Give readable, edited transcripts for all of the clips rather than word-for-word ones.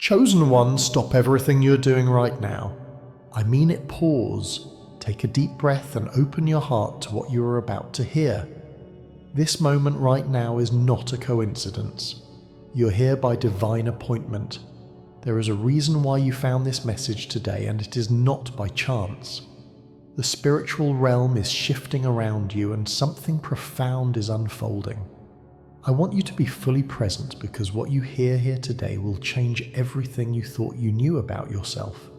Chosen one, stop everything you're doing right now. I mean it, pause, take a deep breath and open your heart to what you are about to hear. This moment right now is not a coincidence. You're here by divine appointment. There is a reason why you found this message today, and it is not by chance. The spiritual realm is shifting around you and something profound is unfolding. I want you to be fully present because what you hear here today will change everything you thought you knew about yourself.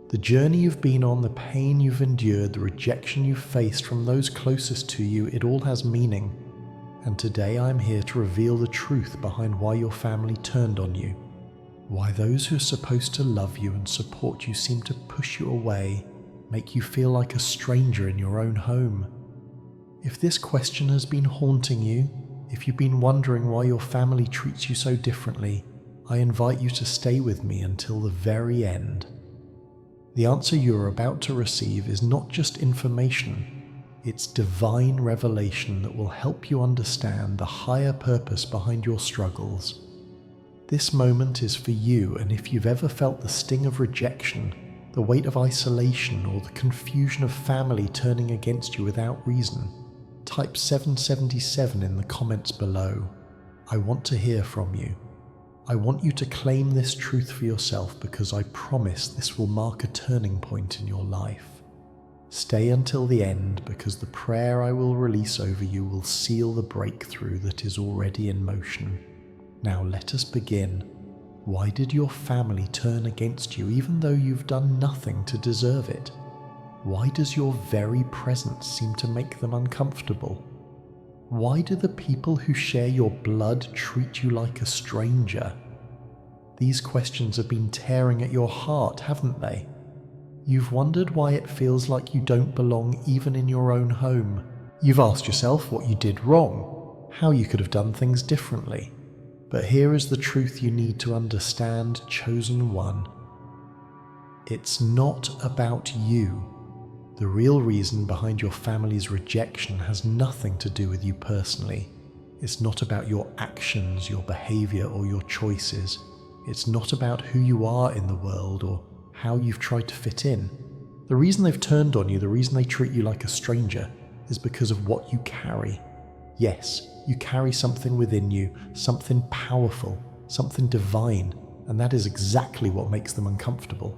The journey you've been on, the pain you've endured, the rejection you've faced from those closest to you, it all has meaning. And today I'm here to reveal the truth behind why your family turned on you. Why those who are supposed to love you and support you seem to push you away, make you feel like a stranger in your own home. If this question has been haunting you, if you've been wondering why your family treats you so differently, I invite you to stay with me until the very end. The answer you're about to receive is not just information, it's divine revelation that will help you understand the higher purpose behind your struggles. This moment is for you, and if you've ever felt the sting of rejection, the weight of isolation, or the confusion of family turning against you without reason, type 777 in the comments below. I want to hear from you. I want you to claim this truth for yourself because I promise this will mark a turning point in your life. Stay until the end because the prayer I will release over you will seal the breakthrough that is already in motion. Now let us begin. Why did your family turn against you even though you've done nothing to deserve it? Why does your very presence seem to make them uncomfortable? Why do the people who share your blood treat you like a stranger? These questions have been tearing at your heart, haven't they? You've wondered why it feels like you don't belong even in your own home. You've asked yourself what you did wrong, how you could have done things differently. But here is the truth you need to understand, chosen one. It's not about you. The real reason behind your family's rejection has nothing to do with you personally. It's not about your actions, your behavior, or your choices. It's not about who you are in the world or how you've tried to fit in. The reason they've turned on you, the reason they treat you like a stranger, is because of what you carry. Yes, you carry something within you, something powerful, something divine, and that is exactly what makes them uncomfortable.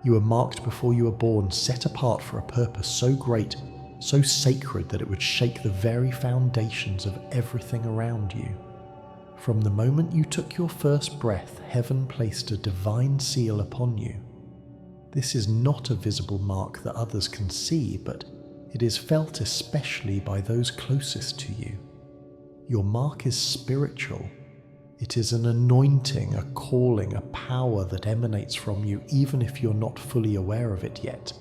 You were marked before you were born, set apart for a purpose so great, so sacred that it would shake the very foundations of everything around you. From the moment you took your first breath, heaven placed a divine seal upon you. This is not a visible mark that others can see, but it is felt especially by those closest to you. Your mark is spiritual. It is an anointing, a calling, a power that emanates from you even if you're not fully aware of it yet.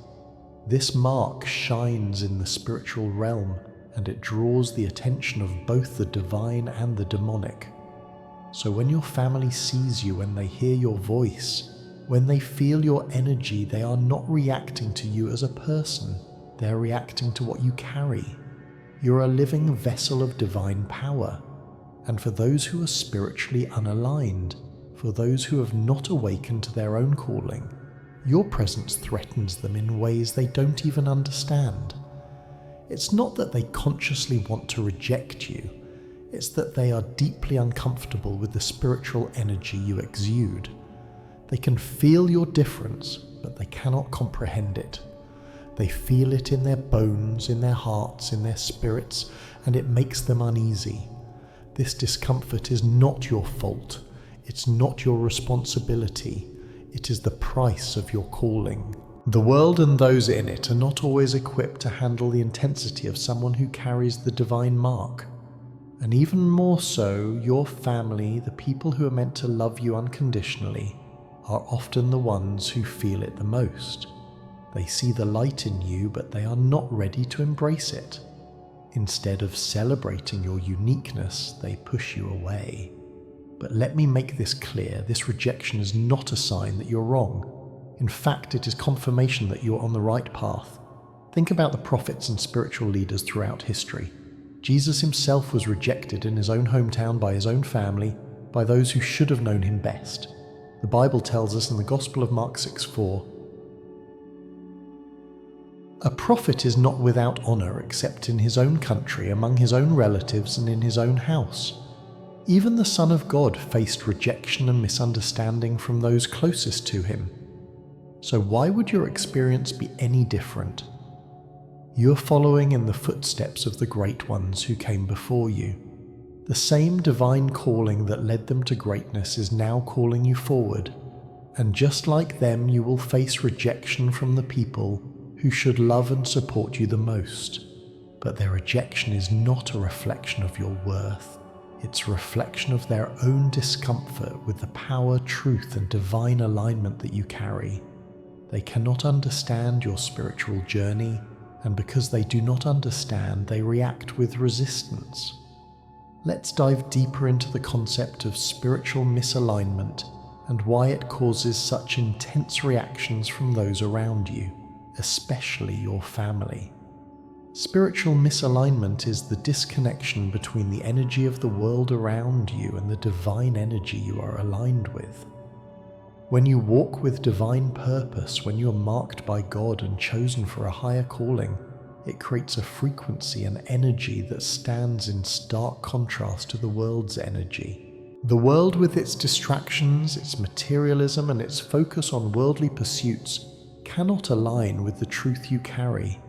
This mark shines in the spiritual realm and it draws the attention of both the divine and the demonic. So when your family sees you, when they hear your voice, when they feel your energy, they are not reacting to you as a person. They're reacting to what you carry. You're a living vessel of divine power. And for those who are spiritually unaligned, for those who have not awakened to their own calling, your presence threatens them in ways they don't even understand. It's not that they consciously want to reject you, it's that they are deeply uncomfortable with the spiritual energy you exude. They can feel your difference, but they cannot comprehend it. They feel it in their bones, in their hearts, in their spirits, and it makes them uneasy. This discomfort is not your fault. It's not your responsibility. It is the price of your calling. The world and those in it are not always equipped to handle the intensity of someone who carries the divine mark. And even more so, your family, the people who are meant to love you unconditionally, are often the ones who feel it the most. They see the light in you, but they are not ready to embrace it. Instead of celebrating your uniqueness, they push you away. But let me make this clear, this rejection is not a sign that you're wrong. In fact, it is confirmation that you're on the right path. Think about the prophets and spiritual leaders throughout history. Jesus himself was rejected in his own hometown by his own family, by those who should have known him best. The Bible tells us in the Gospel of Mark 6:4, "A prophet is not without honor except in his own country, among his own relatives, and in his own house." Even the Son of God faced rejection and misunderstanding from those closest to him. So why would your experience be any different? You are following in the footsteps of the great ones who came before you. The same divine calling that led them to greatness is now calling you forward. And just like them, you will face rejection from the people who should love and support you the most. But their rejection is not a reflection of your worth. It's a reflection of their own discomfort with the power, truth, and divine alignment that you carry. They cannot understand your spiritual journey, and because they do not understand, they react with resistance. Let's dive deeper into the concept of spiritual misalignment and why it causes such intense reactions from those around you, especially your family. Spiritual misalignment is the disconnection between the energy of the world around you and the divine energy you are aligned with. When you walk with divine purpose, when you are marked by God and chosen for a higher calling, it creates a frequency and energy that stands in stark contrast to the world's energy. The world, with its distractions, its materialism, and its focus on worldly pursuits, cannot align with the truth you carry.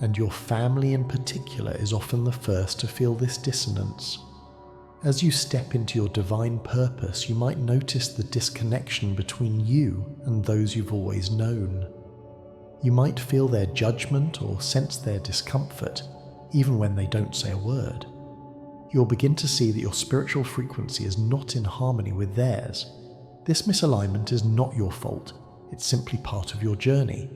And your family in particular is often the first to feel this dissonance. As you step into your divine purpose, you might notice the disconnection between you and those you've always known. You might feel their judgment or sense their discomfort, even when they don't say a word. You'll begin to see that your spiritual frequency is not in harmony with theirs. This misalignment is not your fault, it's simply part of your journey.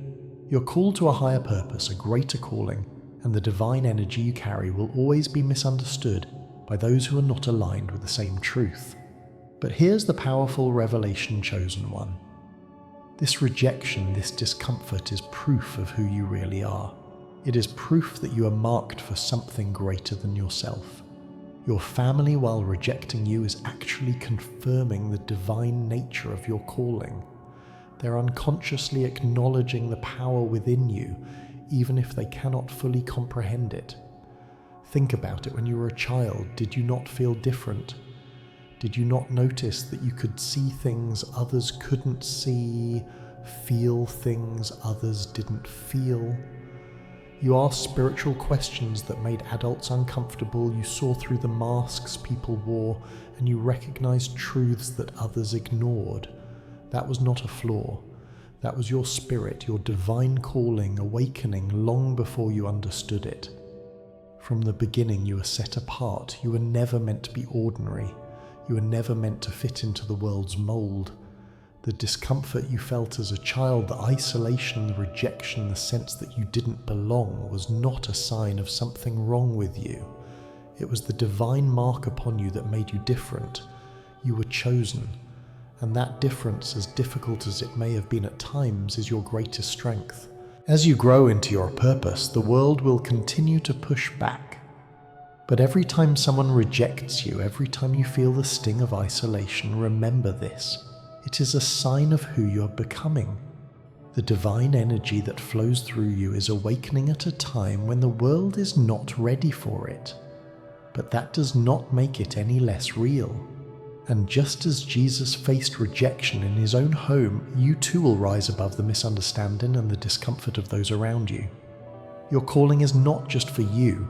You're called to a higher purpose, a greater calling, and the divine energy you carry will always be misunderstood by those who are not aligned with the same truth. But here's the powerful revelation, chosen one. This rejection, this discomfort is proof of who you really are. It is proof that you are marked for something greater than yourself. Your family, while rejecting you, is actually confirming the divine nature of your calling. They're unconsciously acknowledging the power within you, even if they cannot fully comprehend it. Think about it. When you were a child, did you not feel different? Did you not notice that you could see things others couldn't see, feel things others didn't feel? You asked spiritual questions that made adults uncomfortable. You saw through the masks people wore, and you recognized truths that others ignored. That was not a flaw. That was your spirit, your divine calling awakening long before you understood it. From the beginning, you were set apart. You were never meant to be ordinary. You were never meant to fit into the world's mold. The discomfort you felt as a child, the isolation, the rejection, the sense that you didn't belong, was not a sign of something wrong with you. It was the divine mark upon you that made you different. You were chosen. And that difference, as difficult as it may have been at times, is your greatest strength. As you grow into your purpose, the world will continue to push back. But every time someone rejects you, every time you feel the sting of isolation, remember this. It is a sign of who you are becoming. The divine energy that flows through you is awakening at a time when the world is not ready for it. But that does not make it any less real. And just as Jesus faced rejection in his own home, you too will rise above the misunderstanding and the discomfort of those around you. Your calling is not just for you.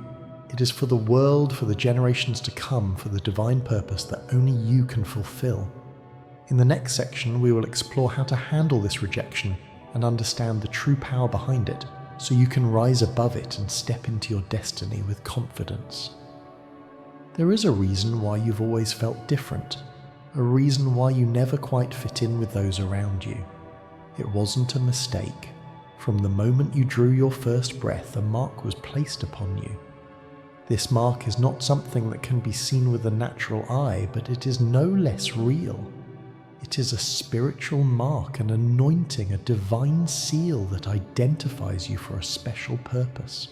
It is for the world, for the generations to come, for the divine purpose that only you can fulfill. In the next section, we will explore how to handle this rejection and understand the true power behind it, so you can rise above it and step into your destiny with confidence. There is a reason why you've always felt different, a reason why you never quite fit in with those around you. It wasn't a mistake. From the moment you drew your first breath, a mark was placed upon you. This mark is not something that can be seen with the natural eye, but it is no less real. It is a spiritual mark, an anointing, a divine seal that identifies you for a special purpose.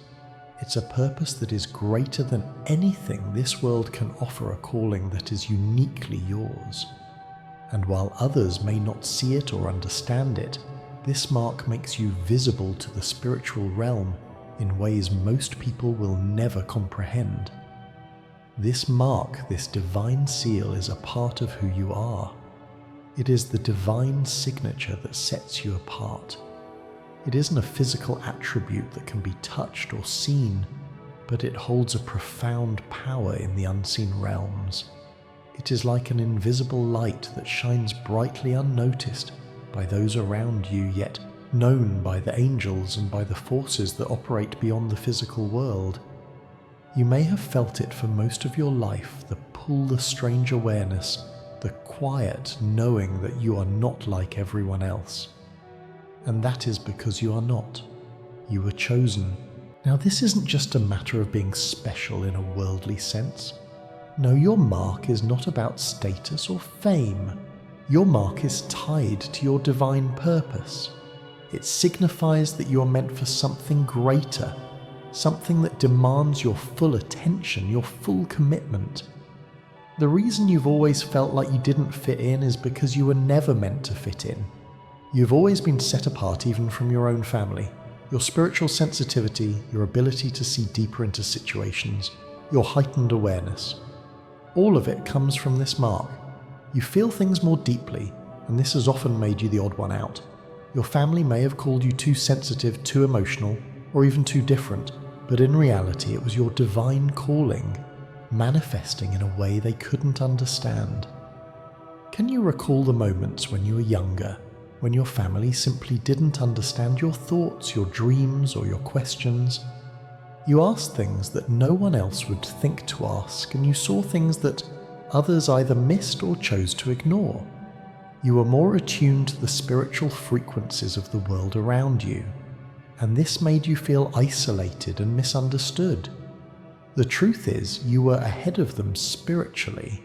It's a purpose that is greater than anything this world can offer, a calling that is uniquely yours. And while others may not see it or understand it, this mark makes you visible to the spiritual realm in ways most people will never comprehend. This mark, this divine seal, is a part of who you are. It is the divine signature that sets you apart. It isn't a physical attribute that can be touched or seen, but it holds a profound power in the unseen realms. It is like an invisible light that shines brightly unnoticed by those around you, yet known by the angels and by the forces that operate beyond the physical world. You may have felt it for most of your life, the pull, the strange awareness, the quiet knowing that you are not like everyone else. And that is because you are not. You were chosen. Now, this isn't just a matter of being special in a worldly sense. No, your mark is not about status or fame. Your mark is tied to your divine purpose. It signifies that you are meant for something greater, something that demands your full attention, your full commitment. The reason you've always felt like you didn't fit in is because you were never meant to fit in. You've always been set apart even from your own family. Your spiritual sensitivity, your ability to see deeper into situations, your heightened awareness. All of it comes from this mark. You feel things more deeply, and this has often made you the odd one out. Your family may have called you too sensitive, too emotional, or even too different, but in reality it was your divine calling, manifesting in a way they couldn't understand. Can you recall the moments when you were younger, when your family simply didn't understand your thoughts, your dreams, or your questions? You asked things that no one else would think to ask, and you saw things that others either missed or chose to ignore. You were more attuned to the spiritual frequencies of the world around you, and this made you feel isolated and misunderstood. The truth is, you were ahead of them spiritually.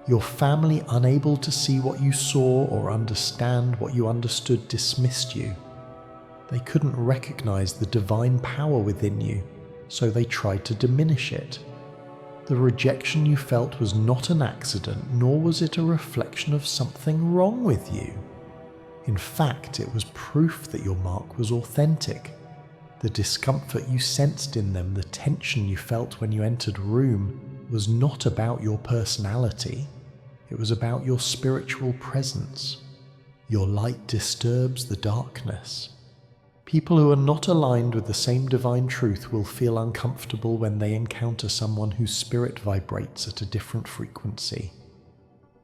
Your family, unable to see what you saw or understand what you understood, dismissed you. They couldn't recognize the divine power within you, so they tried to diminish it. The rejection you felt was not an accident, nor was it a reflection of something wrong with you. In fact, it was proof that your mark was authentic. The discomfort you sensed in them, the tension you felt when you entered a room, was not about your personality. It was about your spiritual presence. Your light disturbs the darkness. People who are not aligned with the same divine truth will feel uncomfortable when they encounter someone whose spirit vibrates at a different frequency.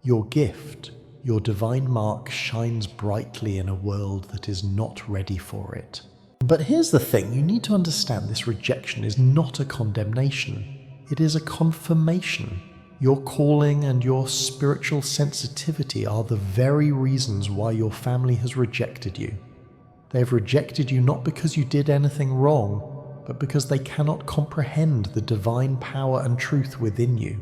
Your gift, your divine mark, shines brightly in a world that is not ready for it. But here's the thing, you need to understand this rejection is not a condemnation. It is a confirmation. Your calling and your spiritual sensitivity are the very reasons why your family has rejected you. They have rejected you not because you did anything wrong, but because they cannot comprehend the divine power and truth within you.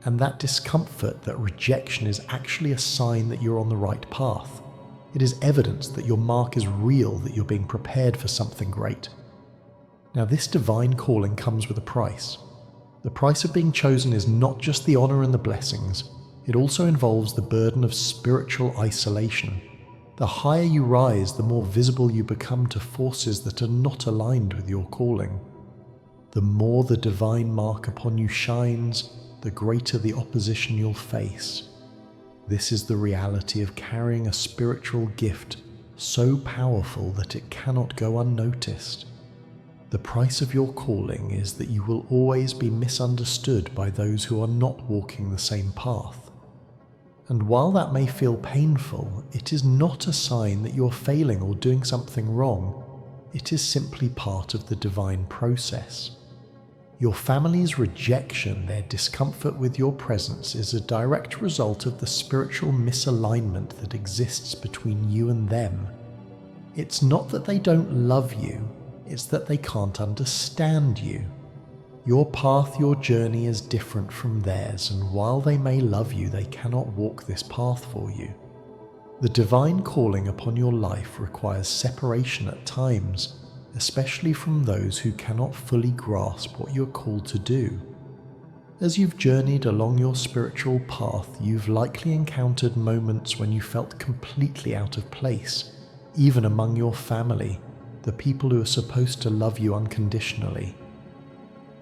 And that discomfort, that rejection, is actually a sign that you're on the right path. It is evidence that your mark is real, that you're being prepared for something great. Now, this divine calling comes with a price. The price of being chosen is not just the honor and the blessings, it also involves the burden of spiritual isolation. The higher you rise, the more visible you become to forces that are not aligned with your calling. The more the divine mark upon you shines, the greater the opposition you'll face. This is the reality of carrying a spiritual gift so powerful that it cannot go unnoticed. The price of your calling is that you will always be misunderstood by those who are not walking the same path. And while that may feel painful, it is not a sign that you're failing or doing something wrong. It is simply part of the divine process. Your family's rejection, their discomfort with your presence, is a direct result of the spiritual misalignment that exists between you and them. It's not that they don't love you, it's that they can't understand you. Your path, your journey is different from theirs, and while they may love you, they cannot walk this path for you. The divine calling upon your life requires separation at times, especially from those who cannot fully grasp what you're called to do. As you've journeyed along your spiritual path, you've likely encountered moments when you felt completely out of place, even among your family, the people who are supposed to love you unconditionally.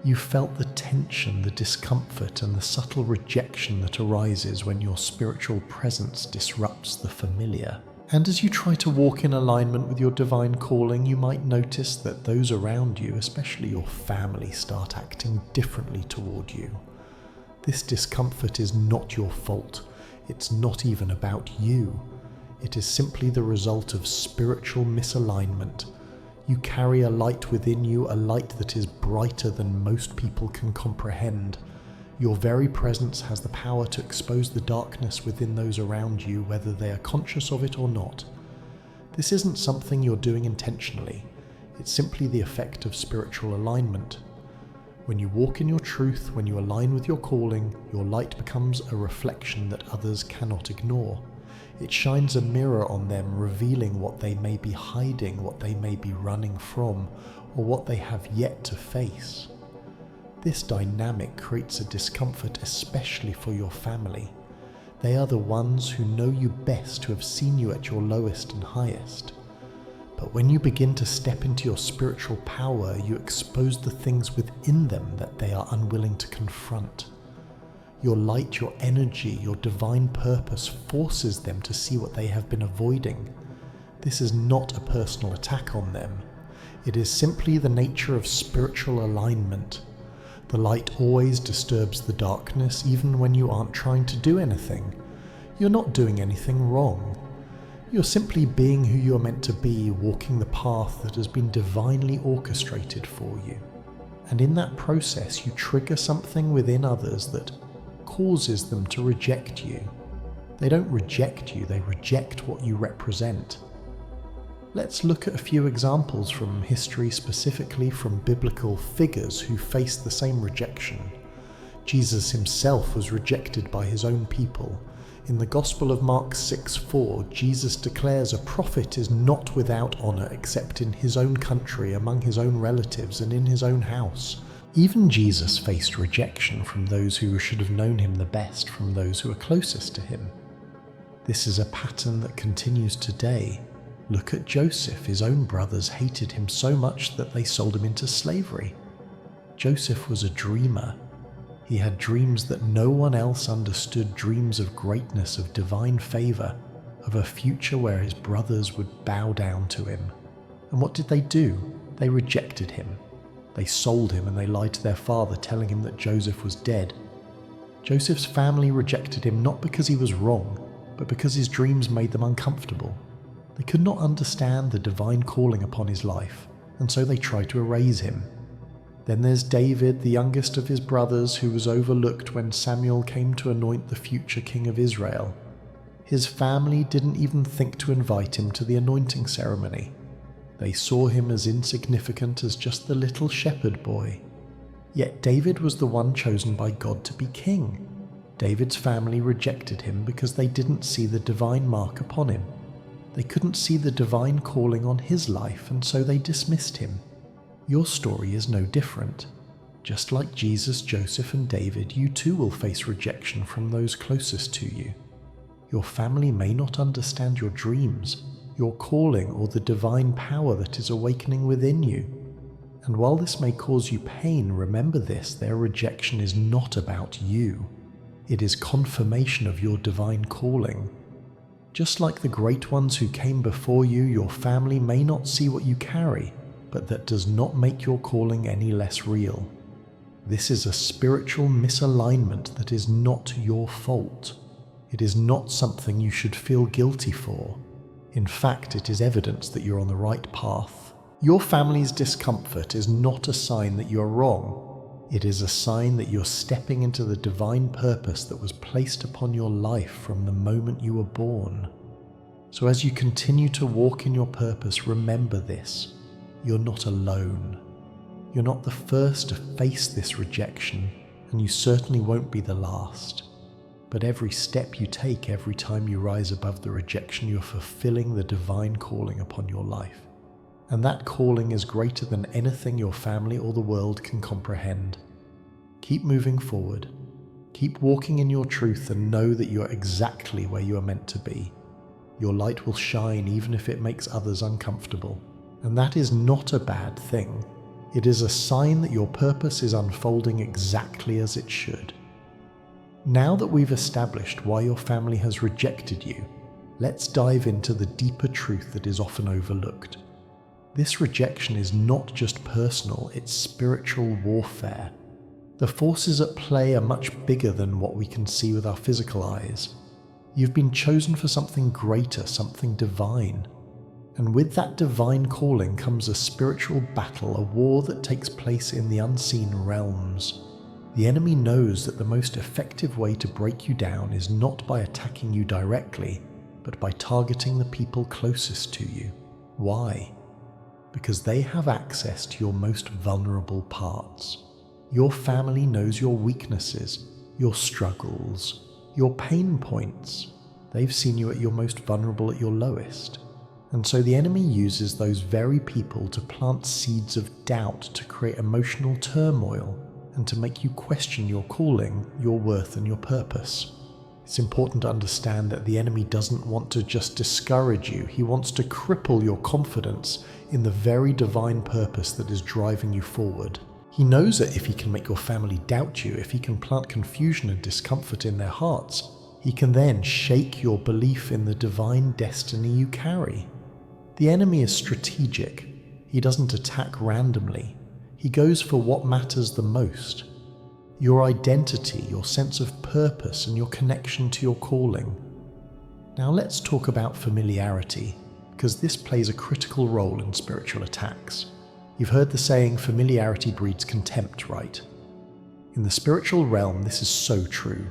You felt the tension, the discomfort, and the subtle rejection that arises when your spiritual presence disrupts the familiar. And as you try to walk in alignment with your divine calling, you might notice that those around you, especially your family, start acting differently toward you. This discomfort is not your fault. It's not even about you. It is simply the result of spiritual misalignment. You carry a light within you, a light that is brighter than most people can comprehend. Your very presence has the power to expose the darkness within those around you, whether they are conscious of it or not. This isn't something you're doing intentionally. It's simply the effect of spiritual alignment. When you walk in your truth, when you align with your calling, your light becomes a reflection that others cannot ignore. It shines a mirror on them, revealing what they may be hiding, what they may be running from, or what they have yet to face. This dynamic creates a discomfort, especially for your family. They are the ones who know you best, who have seen you at your lowest and highest. But when you begin to step into your spiritual power, you expose the things within them that they are unwilling to confront. Your light, your energy, your divine purpose forces them to see what they have been avoiding. This is not a personal attack on them. It is simply the nature of spiritual alignment. The light always disturbs the darkness, even when you aren't trying to do anything. You're not doing anything wrong. You're simply being who you're meant to be, walking the path that has been divinely orchestrated for you. And in that process, you trigger something within others that causes them to reject you. They don't reject you, they reject what you represent. Let's look at a few examples from history, specifically from biblical figures who faced the same rejection. Jesus himself was rejected by his own people. In the Gospel of Mark 6:4, Jesus declares a prophet is not without honor except in his own country, among his own relatives, and in his own house. Even Jesus faced rejection from those who should have known him the best, from those who are closest to him. This is a pattern that continues today. Look at Joseph. His own brothers hated him so much that they sold him into slavery. Joseph was a dreamer. He had dreams that no one else understood, dreams of greatness, of divine favor, of a future where his brothers would bow down to him. And what did they do? They rejected him. They sold him and they lied to their father, telling him that Joseph was dead. Joseph's family rejected him not because he was wrong, but because his dreams made them uncomfortable. They could not understand the divine calling upon his life, and so they tried to erase him. Then there's David, the youngest of his brothers, who was overlooked when Samuel came to anoint the future king of Israel. His family didn't even think to invite him to the anointing ceremony. They saw him as insignificant as just the little shepherd boy. Yet David was the one chosen by God to be king. David's family rejected him because they didn't see the divine mark upon him. They couldn't see the divine calling on his life, and so they dismissed him. Your story is no different. Just like Jesus, Joseph, and David, you too will face rejection from those closest to you. Your family may not understand your dreams, your calling, or the divine power that is awakening within you. And while this may cause you pain, remember this: their rejection is not about you. It is confirmation of your divine calling. Just like the great ones who came before you, your family may not see what you carry, but that does not make your calling any less real. This is a spiritual misalignment that is not your fault. It is not something you should feel guilty for. In fact, it is evidence that you're on the right path. Your family's discomfort is not a sign that you're wrong. It is a sign that you're stepping into the divine purpose that was placed upon your life from the moment you were born. So as you continue to walk in your purpose, remember this: you're not alone. You're not the first to face this rejection, and you certainly won't be the last. But every step you take, every time you rise above the rejection, you're fulfilling the divine calling upon your life. And that calling is greater than anything your family or the world can comprehend. Keep moving forward. Keep walking in your truth and know that you are exactly where you are meant to be. Your light will shine even if it makes others uncomfortable. And that is not a bad thing. It is a sign that your purpose is unfolding exactly as it should. Now that we've established why your family has rejected you, let's dive into the deeper truth that is often overlooked. This rejection is not just personal, it's spiritual warfare. The forces at play are much bigger than what we can see with our physical eyes. You've been chosen for something greater, something divine. And with that divine calling comes a spiritual battle, a war that takes place in the unseen realms. The enemy knows that the most effective way to break you down is not by attacking you directly, but by targeting the people closest to you. Why? Because they have access to your most vulnerable parts. Your family knows your weaknesses, your struggles, your pain points. They've seen you at your most vulnerable, at your lowest. And so the enemy uses those very people to plant seeds of doubt, to create emotional turmoil, and to make you question your calling, your worth, and your purpose. It's important to understand that the enemy doesn't want to just discourage you. He wants to cripple your confidence in the very divine purpose that is driving you forward. He knows that if he can make your family doubt you, if he can plant confusion and discomfort in their hearts, he can then shake your belief in the divine destiny you carry. The enemy is strategic. He doesn't attack randomly. He goes for what matters the most. Your identity, your sense of purpose, and your connection to your calling. Now let's talk about familiarity, because this plays a critical role in spiritual attacks. You've heard the saying, familiarity breeds contempt, right? In the spiritual realm, this is so true.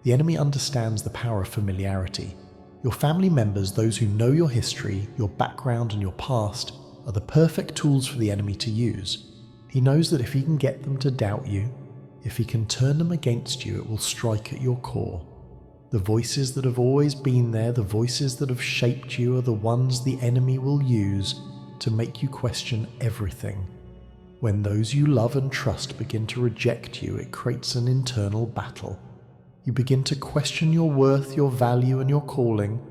The enemy understands the power of familiarity. Your family members, those who know your history, your background, and your past, are the perfect tools for the enemy to use. He knows that if he can get them to doubt you, if he can turn them against you, it will strike at your core. The voices that have always been there, the voices that have shaped you, are the ones the enemy will use to make you question everything. When those you love and trust begin to reject you, it creates an internal battle. You begin to question your worth, your value, and your calling.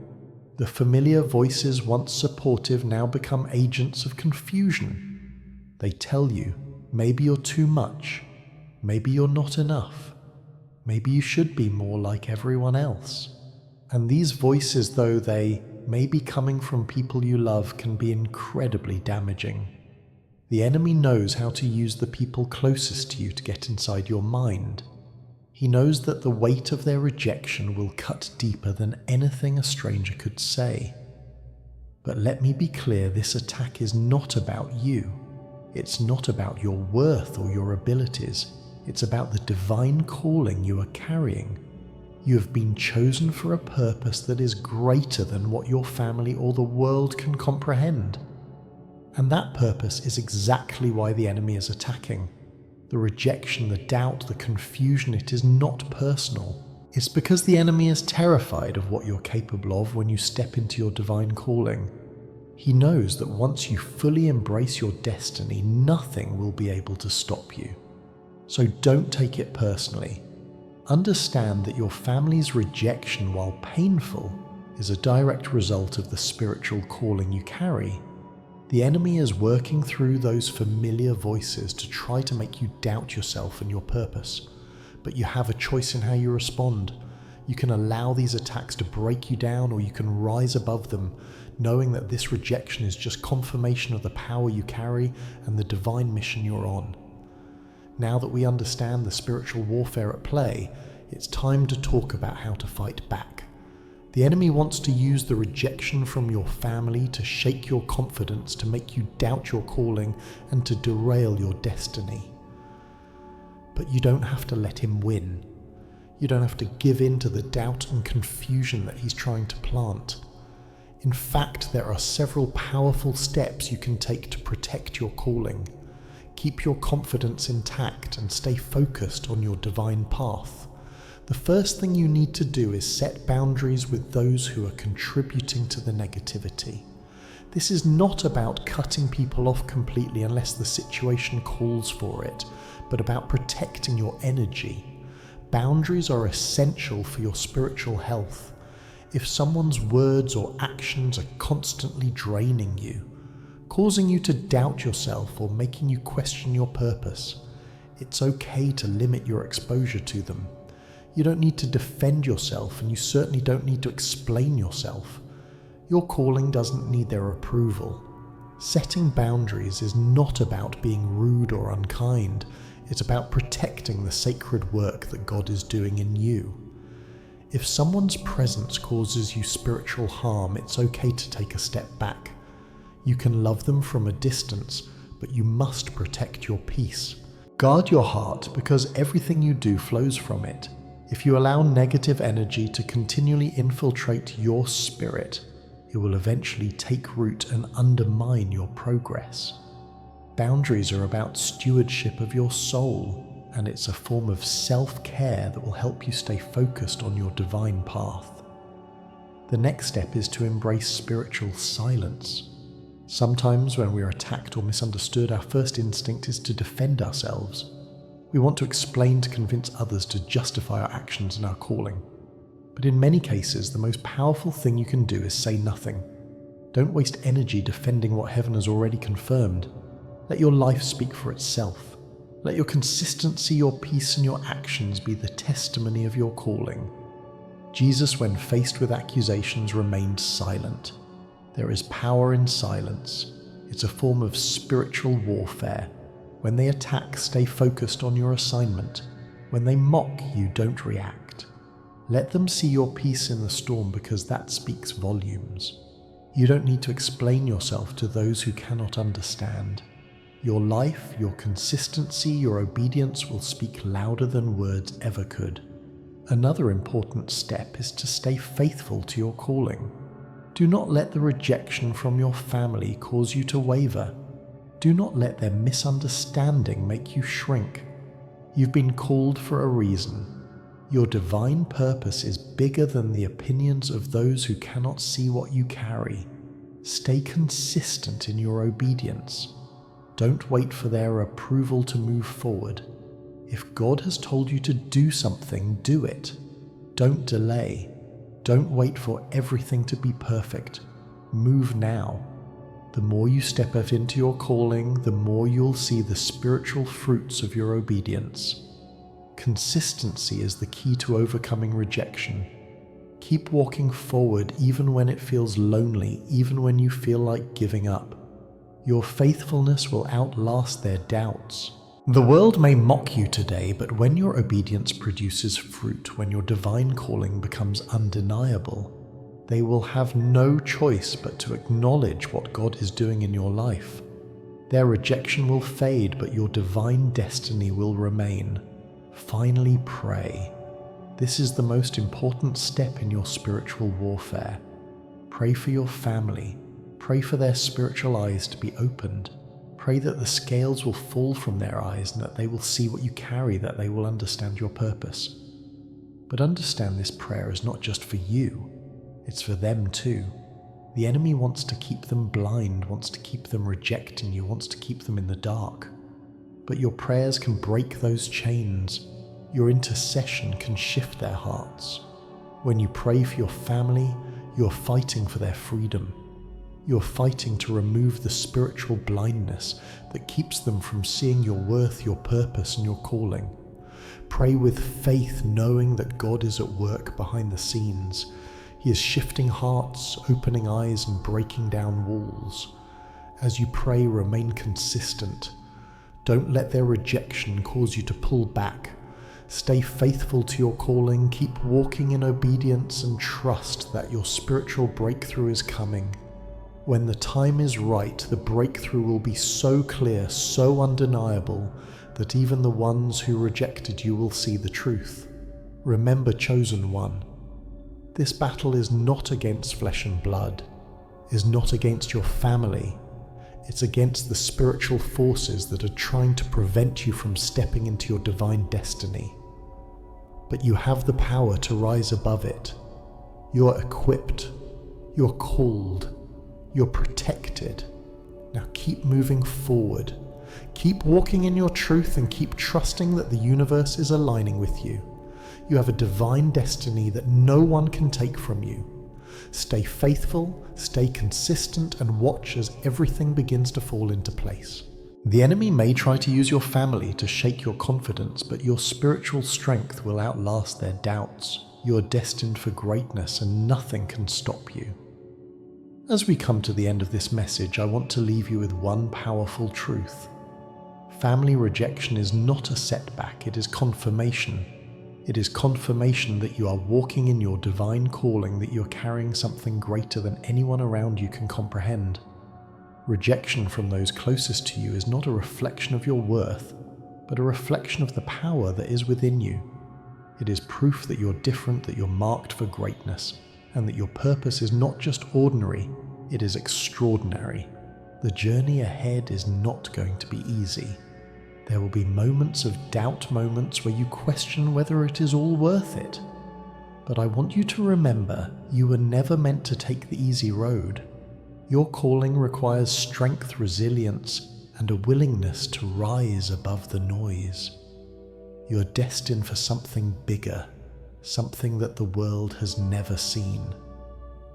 The familiar voices, once supportive, now become agents of confusion. They tell you, maybe you're too much, maybe you're not enough, maybe you should be more like everyone else. And these voices, though they may be coming from people you love, can be incredibly damaging. The enemy knows how to use the people closest to you to get inside your mind. He knows that the weight of their rejection will cut deeper than anything a stranger could say. But let me be clear, this attack is not about you. It's not about your worth or your abilities. It's about the divine calling you are carrying. You have been chosen for a purpose that is greater than what your family or the world can comprehend. And that purpose is exactly why the enemy is attacking. The rejection, the doubt, the confusion, it is not personal. It's because the enemy is terrified of what you're capable of when you step into your divine calling. He knows that once you fully embrace your destiny, nothing will be able to stop you. So don't take it personally. Understand that your family's rejection, while painful, is a direct result of the spiritual calling you carry. The enemy is working through those familiar voices to try to make you doubt yourself and your purpose. But you have a choice in how you respond. You can allow these attacks to break you down, or you can rise above them, knowing that this rejection is just confirmation of the power you carry and the divine mission you're on. Now that we understand the spiritual warfare at play, it's time to talk about how to fight back. The enemy wants to use the rejection from your family to shake your confidence, to make you doubt your calling, and to derail your destiny. But you don't have to let him win. You don't have to give in to the doubt and confusion that he's trying to plant. In fact, there are several powerful steps you can take to protect your calling. Keep your confidence intact and stay focused on your divine path. The first thing you need to do is set boundaries with those who are contributing to the negativity. This is not about cutting people off completely unless the situation calls for it, but about protecting your energy. Boundaries are essential for your spiritual health. If someone's words or actions are constantly draining you, causing you to doubt yourself or making you question your purpose, it's okay to limit your exposure to them. You don't need to defend yourself, and you certainly don't need to explain yourself. Your calling doesn't need their approval. Setting boundaries is not about being rude or unkind. It's about protecting the sacred work that God is doing in you. If someone's presence causes you spiritual harm, it's okay to take a step back. You can love them from a distance, but you must protect your peace. Guard your heart, because everything you do flows from it. If you allow negative energy to continually infiltrate your spirit, it will eventually take root and undermine your progress. Boundaries are about stewardship of your soul, and it's a form of self-care that will help you stay focused on your divine path. The next step is to embrace spiritual silence. Sometimes when we are attacked or misunderstood, our first instinct is to defend ourselves. We want to explain to convince others to justify our actions and our calling. But in many cases, the most powerful thing you can do is say nothing. Don't waste energy defending what heaven has already confirmed. Let your life speak for itself. Let your consistency, your peace, and your actions be the testimony of your calling. Jesus, when faced with accusations, remained silent. There is power in silence. It's a form of spiritual warfare. When they attack, stay focused on your assignment. When they mock you, don't react. Let them see your peace in the storm, because that speaks volumes. You don't need to explain yourself to those who cannot understand. Your life, your consistency, your obedience will speak louder than words ever could. Another important step is to stay faithful to your calling. Do not let the rejection from your family cause you to waver. Do not let their misunderstanding make you shrink. You've been called for a reason. Your divine purpose is bigger than the opinions of those who cannot see what you carry. Stay consistent in your obedience. Don't wait for their approval to move forward. If God has told you to do something, do it. Don't delay. Don't wait for everything to be perfect. Move now. The more you step out into your calling, the more you'll see the spiritual fruits of your obedience. Consistency is the key to overcoming rejection. Keep walking forward even when it feels lonely, even when you feel like giving up. Your faithfulness will outlast their doubts. The world may mock you today, but when your obedience produces fruit, when your divine calling becomes undeniable, they will have no choice but to acknowledge what God is doing in your life. Their rejection will fade, but your divine destiny will remain. Finally, pray. This is the most important step in your spiritual warfare. Pray for your family. Pray for their spiritual eyes to be opened. Pray that the scales will fall from their eyes and that they will see what you carry, that they will understand your purpose. But understand this prayer is not just for you, it's for them too. The enemy wants to keep them blind, wants to keep them rejecting you, wants to keep them in the dark. But your prayers can break those chains. Your intercession can shift their hearts. When you pray for your family, you're fighting for their freedom. You're fighting to remove the spiritual blindness that keeps them from seeing your worth, your purpose, and your calling. Pray with faith, knowing that God is at work behind the scenes. He is shifting hearts, opening eyes, and breaking down walls. As you pray, remain consistent. Don't let their rejection cause you to pull back. Stay faithful to your calling, keep walking in obedience, and trust that your spiritual breakthrough is coming. When the time is right, the breakthrough will be so clear, so undeniable, that even the ones who rejected you will see the truth. Remember, chosen one, this battle is not against flesh and blood, is not against your family. It's against the spiritual forces that are trying to prevent you from stepping into your divine destiny. But you have the power to rise above it. You're equipped. You're called. You're protected. Now keep moving forward. Keep walking in your truth and keep trusting that the universe is aligning with you. You have a divine destiny that no one can take from you. Stay faithful, stay consistent, and watch as everything begins to fall into place. The enemy may try to use your family to shake your confidence, but your spiritual strength will outlast their doubts. You are destined for greatness and nothing can stop you. As we come to the end of this message, I want to leave you with one powerful truth. Family rejection is not a setback, it is confirmation. It is confirmation that you are walking in your divine calling, that you're carrying something greater than anyone around you can comprehend. Rejection from those closest to you is not a reflection of your worth, but a reflection of the power that is within you. It is proof that you're different, that you're marked for greatness, and that your purpose is not just ordinary, it is extraordinary. The journey ahead is not going to be easy. There will be moments of doubt, moments where you question whether it is all worth it. But I want you to remember, you were never meant to take the easy road. Your calling requires strength, resilience, and a willingness to rise above the noise. You're destined for something bigger, something that the world has never seen.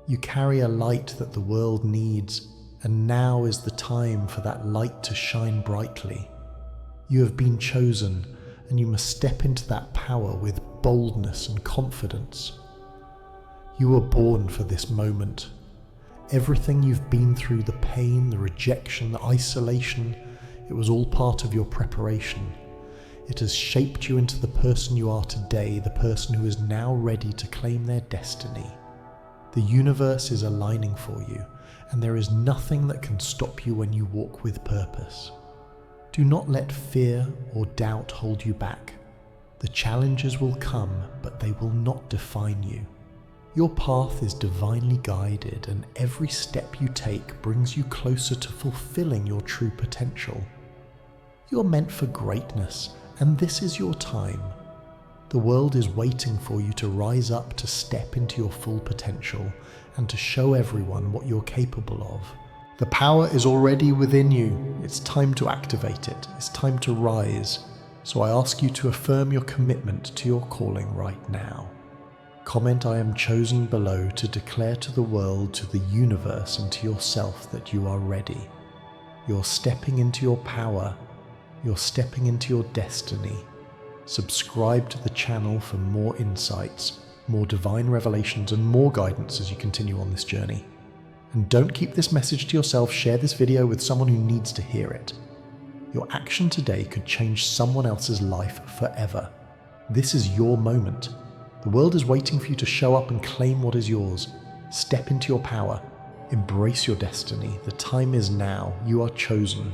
You carry a light that the world needs, and now is the time for that light to shine brightly. You have been chosen, and you must step into that power with boldness and confidence. You were born for this moment. Everything you've been through, the pain, the rejection, the isolation, it was all part of your preparation. It has shaped you into the person you are today, the person who is now ready to claim their destiny. The universe is aligning for you, and there is nothing that can stop you when you walk with purpose. Do not let fear or doubt hold you back. The challenges will come, but they will not define you. Your path is divinely guided, and every step you take brings you closer to fulfilling your true potential. You're meant for greatness, and this is your time. The world is waiting for you to rise up, to step into your full potential, and to show everyone what you're capable of. The power is already within you. It's time to activate it. It's time to rise. So I ask you to affirm your commitment to your calling right now. Comment "I am chosen" below to declare to the world, to the universe, and to yourself that you are ready. You're stepping into your power. You're stepping into your destiny. Subscribe to the channel for more insights, more divine revelations, and more guidance as you continue on this journey. And don't keep this message to yourself. Share this video with someone who needs to hear it. Your action today could change someone else's life forever. This is your moment. The world is waiting for you to show up and claim what is yours. Step into your power. Embrace your destiny. The time is now. You are chosen.